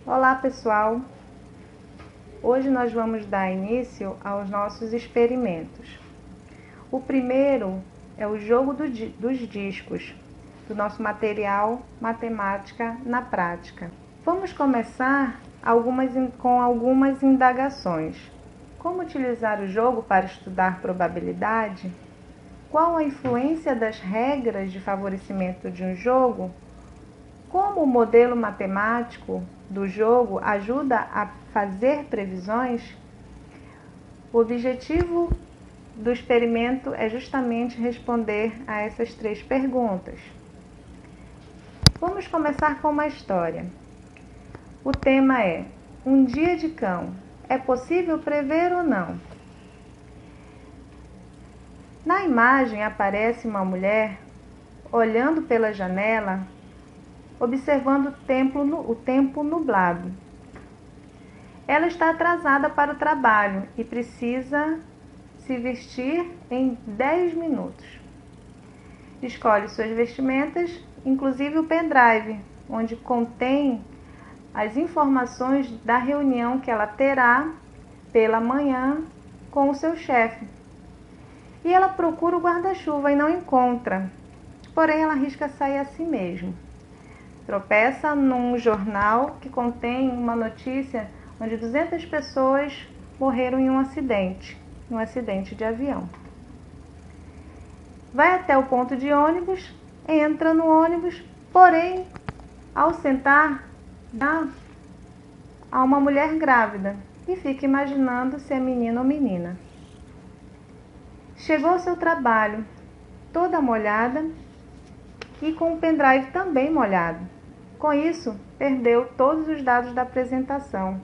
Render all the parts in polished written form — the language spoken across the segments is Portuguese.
Olá pessoal, hoje nós vamos dar início aos nossos experimentos. O primeiro é o jogo dos discos, do nosso material Matemática na Prática. Vamos começar com algumas indagações. Como utilizar o jogo para estudar probabilidade? Qual a influência das regras de favorecimento de um jogo? Como o modelo matemático do jogo ajuda a fazer previsões? O objetivo do experimento é justamente responder a essas 3 perguntas. Vamos começar com uma história. O tema é: um dia de cão. É possível prever ou não? Na imagem aparece uma mulher olhando pela janela, observando o tempo nublado. Ela está atrasada para o trabalho e precisa se vestir em 10 minutos. Escolhe suas vestimentas, inclusive o pendrive, onde contém as informações da reunião que ela terá pela manhã com o seu chefe. E ela procura o guarda-chuva e não encontra, porém ela arrisca sair a si mesma. Tropeça num jornal que contém uma notícia onde 200 pessoas morreram em um acidente de avião. Vai até o ponto de ônibus, entra no ônibus, porém, ao sentar, dá a uma mulher grávida e fica imaginando se é menino ou menina. Chegou ao seu trabalho, toda molhada e com o pendrive também molhado. Com isso, perdeu todos os dados da apresentação.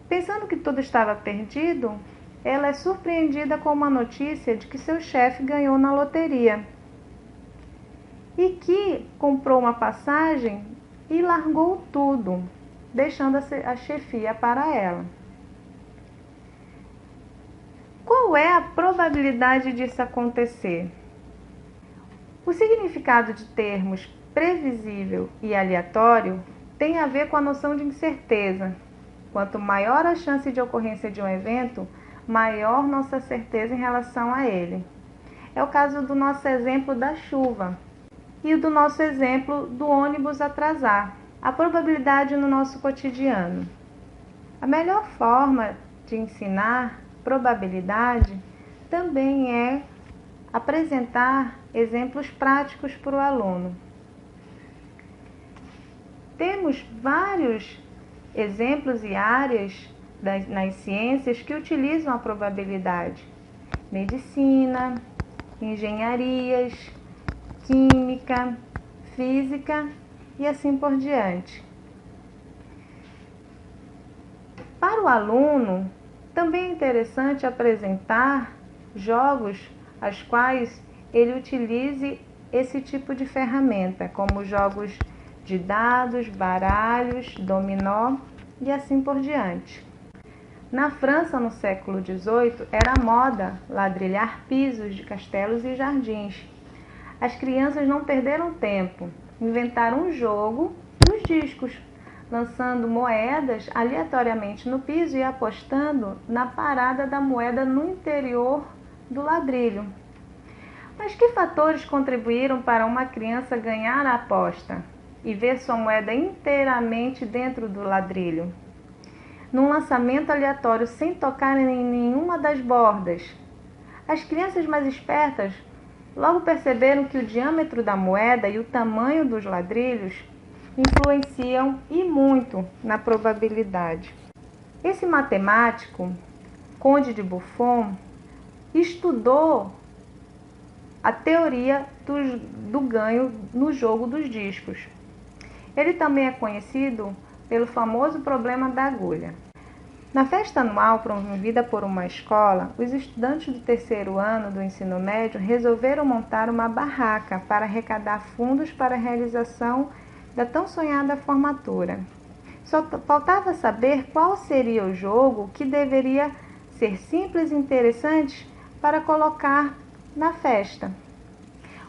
Pensando que tudo estava perdido, ela é surpreendida com uma notícia de que seu chefe ganhou na loteria e que comprou uma passagem e largou tudo, deixando a chefia para ela. Qual é a probabilidade disso acontecer? O significado de termos previsível e aleatório tem a ver com a noção de incerteza. Quanto maior a chance de ocorrência de um evento, maior nossa certeza em relação a ele. É o caso do nosso exemplo da chuva e do nosso exemplo do ônibus atrasar. A probabilidade no nosso cotidiano. A melhor forma de ensinar probabilidade também é apresentar exemplos práticos para o aluno. Temos vários exemplos e áreas nas ciências que utilizam a probabilidade. Medicina, engenharias, química, física e assim por diante. Para o aluno, também é interessante apresentar jogos aos quais ele utilize esse tipo de ferramenta, como jogos de dados, baralhos, dominó e assim por diante. Na França, no século XVIII, era moda ladrilhar pisos de castelos e jardins. As crianças não perderam tempo, inventaram um jogo dos discos, lançando moedas aleatoriamente no piso e apostando na parada da moeda no interior do ladrilho. Mas que fatores contribuíram para uma criança ganhar a aposta e ver sua moeda inteiramente dentro do ladrilho? Num lançamento aleatório sem tocar em nenhuma das bordas. As crianças mais espertas logo perceberam que o diâmetro da moeda e o tamanho dos ladrilhos influenciam e muito na probabilidade. Esse matemático, Conde de Buffon, estudou a teoria do ganho no jogo dos discos. Ele também é conhecido pelo famoso problema da agulha. Na festa anual promovida por uma escola, os estudantes do 3º ano do ensino médio resolveram montar uma barraca para arrecadar fundos para a realização da tão sonhada formatura. Só faltava saber qual seria o jogo que deveria ser simples e interessante para colocar na festa.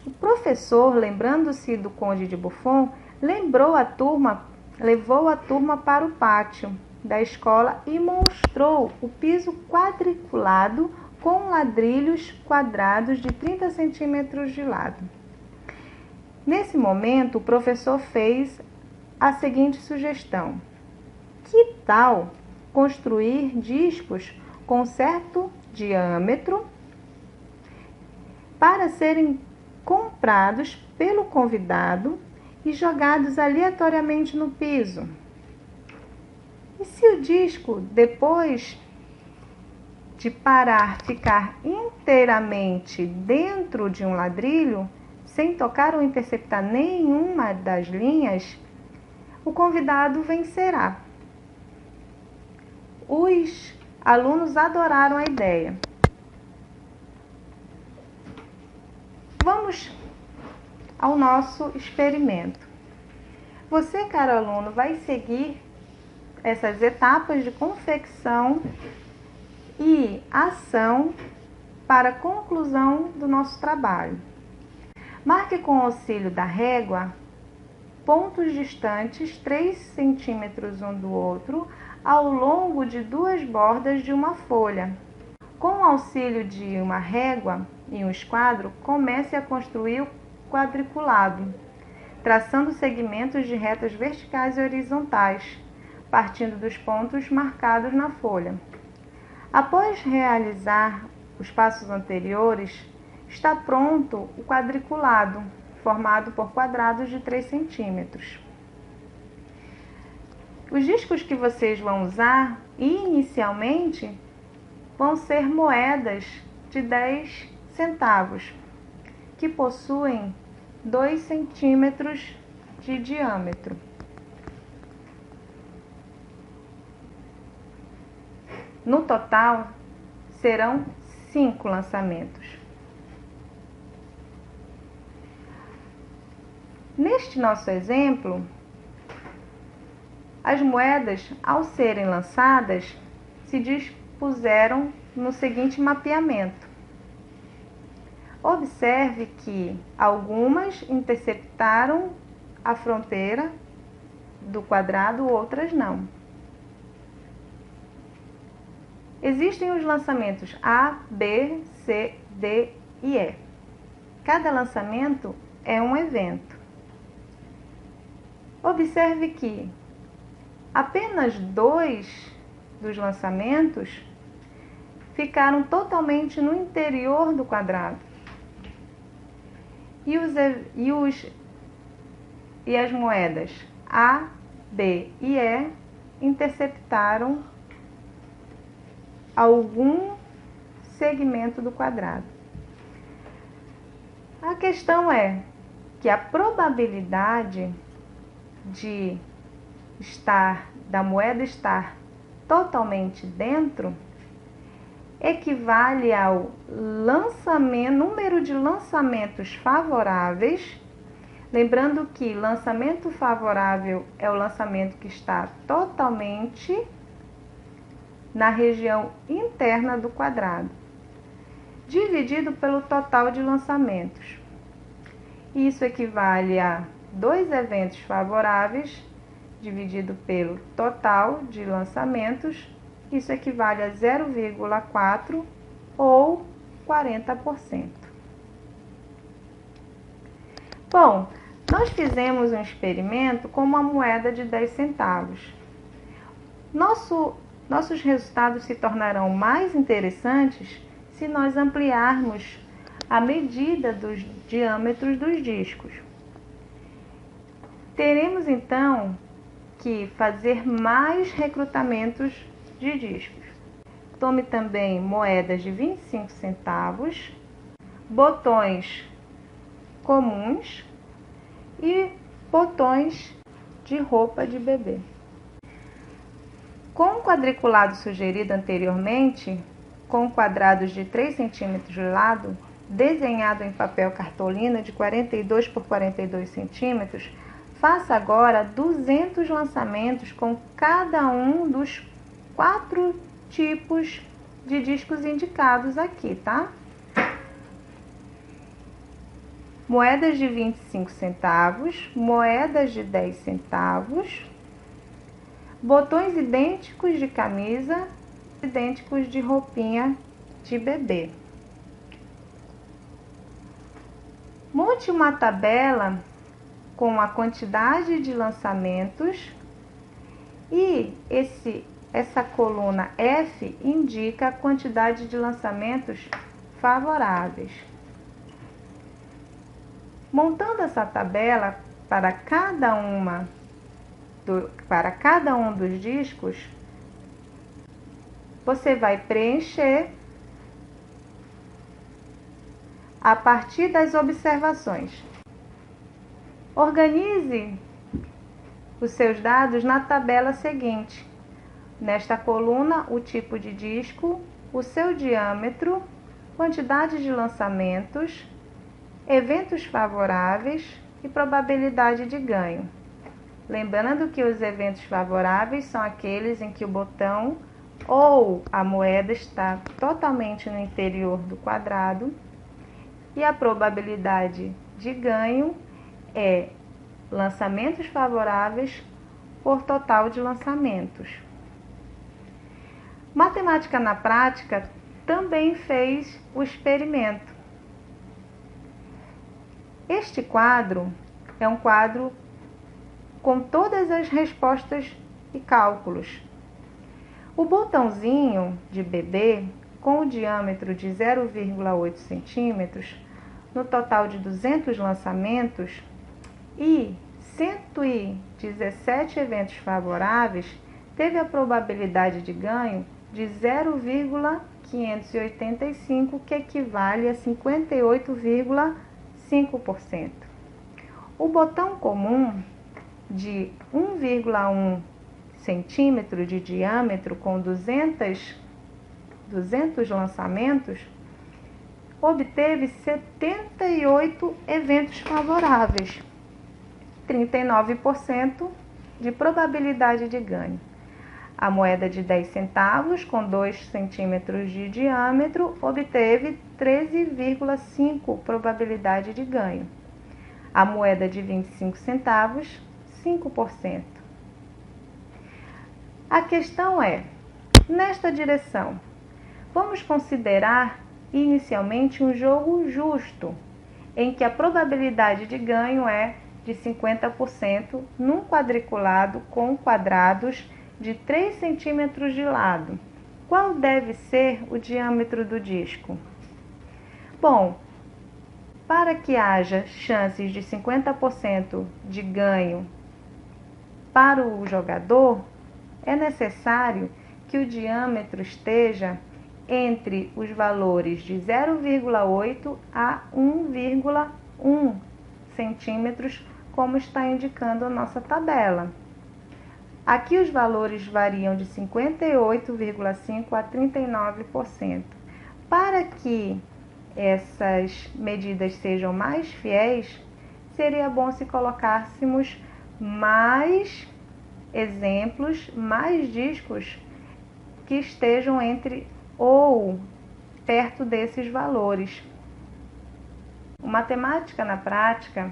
O professor, lembrando-se do Conde de Buffon, lembrou a turma levou a turma para o pátio da escola e mostrou o piso quadriculado com ladrilhos quadrados de 30 centímetros de lado. Nesse momento, o professor fez a seguinte sugestão: que tal construir discos com certo diâmetro para serem comprados pelo convidado e jogados aleatoriamente no piso? E se o disco, depois de parar, ficar inteiramente dentro de um ladrilho, sem tocar ou interceptar nenhuma das linhas, o convidado vencerá. Os alunos adoraram a ideia. Vamos ao nosso experimento. Você, caro aluno, vai seguir essas etapas de confecção e ação para a conclusão do nosso trabalho. Marque com o auxílio da régua pontos distantes 3 centímetros um do outro ao longo de 2 bordas de uma folha. Com o auxílio de uma régua e um esquadro, comece a construir o quadriculado, traçando segmentos de retas verticais e horizontais, partindo dos pontos marcados na folha. Após realizar os passos anteriores, está pronto o quadriculado, formado por quadrados de 3 centímetros. Os discos que vocês vão usar, inicialmente, vão ser moedas de 10 centavos, que possuem 2 centímetros de diâmetro. No total, serão 5 lançamentos. Neste nosso exemplo, as moedas, ao serem lançadas, se dispuseram no seguinte mapeamento. Observe que algumas interceptaram a fronteira do quadrado, outras não. Existem os lançamentos A, B, C, D e E. Cada lançamento é um evento. Observe que apenas 2 dos lançamentos ficaram totalmente no interior do quadrado. E as moedas A, B e E interceptaram algum segmento do quadrado. A questão é que a probabilidade da moeda estar totalmente dentro equivale ao número de lançamentos favoráveis. Lembrando que lançamento favorável é o lançamento que está totalmente na região interna do quadrado, dividido pelo total de lançamentos. Isso equivale a 2 eventos favoráveis dividido pelo total de lançamentos. Isso equivale a 0,4 ou 40%. Bom, nós fizemos um experimento com uma moeda de 10 centavos. Nossos resultados se tornarão mais interessantes se nós ampliarmos a medida dos diâmetros dos discos. Teremos então que fazer mais recrutamentos de discos. Tome também moedas de 25 centavos, botões comuns e botões de roupa de bebê. Com o quadriculado sugerido anteriormente, com quadrados de 3 centímetros de lado, desenhado em papel cartolina de 42 por 42 centímetros, faça agora 200 lançamentos com cada um dos 4 tipos de discos indicados aqui, tá? Moedas de 25 centavos, moedas de 10 centavos, botões idênticos de camisa, idênticos de roupinha de bebê. Monte uma tabela com a quantidade de lançamentos e essa coluna F indica a quantidade de lançamentos favoráveis. Montando essa tabela para cada um dos discos, você vai preencher a partir das observações. Organize os seus dados na tabela seguinte. Nesta coluna, o tipo de disco, o seu diâmetro, quantidade de lançamentos, eventos favoráveis e probabilidade de ganho. Lembrando que os eventos favoráveis são aqueles em que o botão ou a moeda está totalmente no interior do quadrado, e a probabilidade de ganho é lançamentos favoráveis por total de lançamentos. Matemática na Prática também fez o experimento. Este quadro é um quadro com todas as respostas e cálculos. O botãozinho de bebê, com o diâmetro de 0,8 centímetros, no total de 200 lançamentos e 117 eventos favoráveis, teve a probabilidade de ganho de 0,585, que equivale a 58,5%. O botão comum de 1,1 centímetro de diâmetro com 200 lançamentos obteve 78 eventos favoráveis, 39% de probabilidade de ganho. A moeda de 10 centavos com 2 centímetros de diâmetro obteve 13,5 probabilidade de ganho. A moeda de 25 centavos, 5%. A questão é, nesta direção, vamos considerar inicialmente um jogo justo, em que a probabilidade de ganho é de 50% num quadriculado com quadrados de 3 centímetros de lado. Qual deve ser o diâmetro do disco? Bom, para que haja chances de 50% de ganho para o jogador, é necessário que o diâmetro esteja entre os valores de 0,8 a 1,1 centímetros, como está indicando a nossa tabela. Aqui os valores variam de 58,5% a 39%. Para que essas medidas sejam mais fiéis, seria bom se colocássemos mais exemplos, mais discos que estejam entre ou perto desses valores. O Matemática na Prática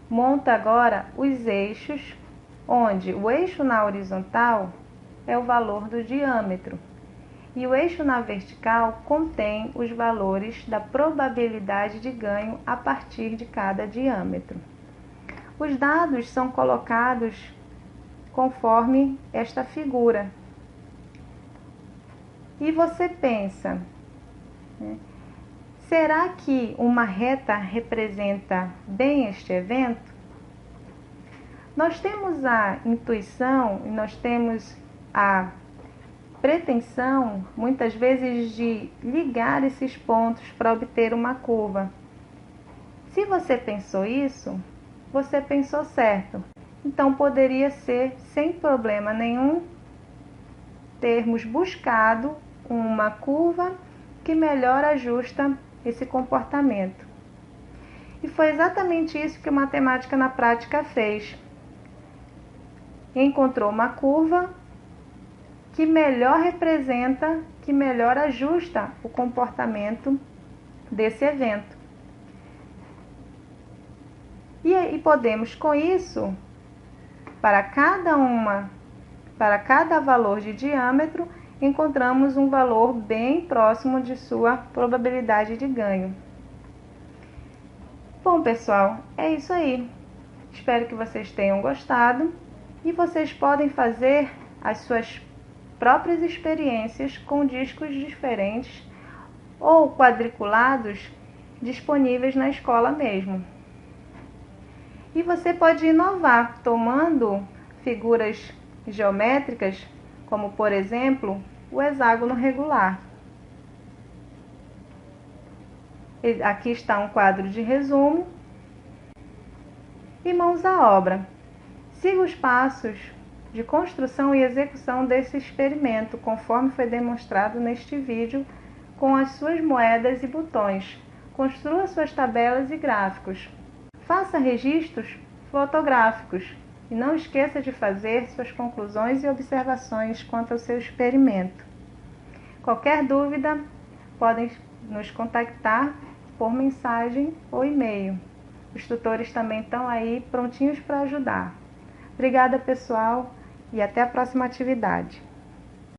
monta agora os eixos, onde o eixo na horizontal é o valor do diâmetro e o eixo na vertical contém os valores da probabilidade de ganho a partir de cada diâmetro. Os dados são colocados conforme esta figura. E você pensa, né? Será que uma reta representa bem este evento? Nós temos a intuição e nós temos a pretensão, muitas vezes, de ligar esses pontos para obter uma curva. Se você pensou isso, você pensou certo. Então, poderia ser, sem problema nenhum, termos buscado uma curva que melhor ajusta esse comportamento. E foi exatamente isso que o Matemática na Prática fez. Encontrou uma curva que melhor representa, que melhor ajusta o comportamento desse evento. E podemos, com isso, para cada uma para cada valor de diâmetro, encontramos um valor bem próximo de sua probabilidade de ganho. Bom, pessoal, é isso aí. Espero que vocês tenham gostado e vocês podem fazer as suas próprias experiências com discos diferentes ou quadriculados disponíveis na escola mesmo. E você pode inovar tomando figuras geométricas, como por exemplo o hexágono regular. Aqui está um quadro de resumo e mãos à obra. Siga os passos de construção e execução desse experimento, conforme foi demonstrado neste vídeo, com as suas moedas e botões. Construa suas tabelas e gráficos. Faça registros fotográficos e não esqueça de fazer suas conclusões e observações quanto ao seu experimento. Qualquer dúvida, podem nos contactar por mensagem ou e-mail. Os tutores também estão aí prontinhos para ajudar. Obrigada, pessoal, e até a próxima atividade.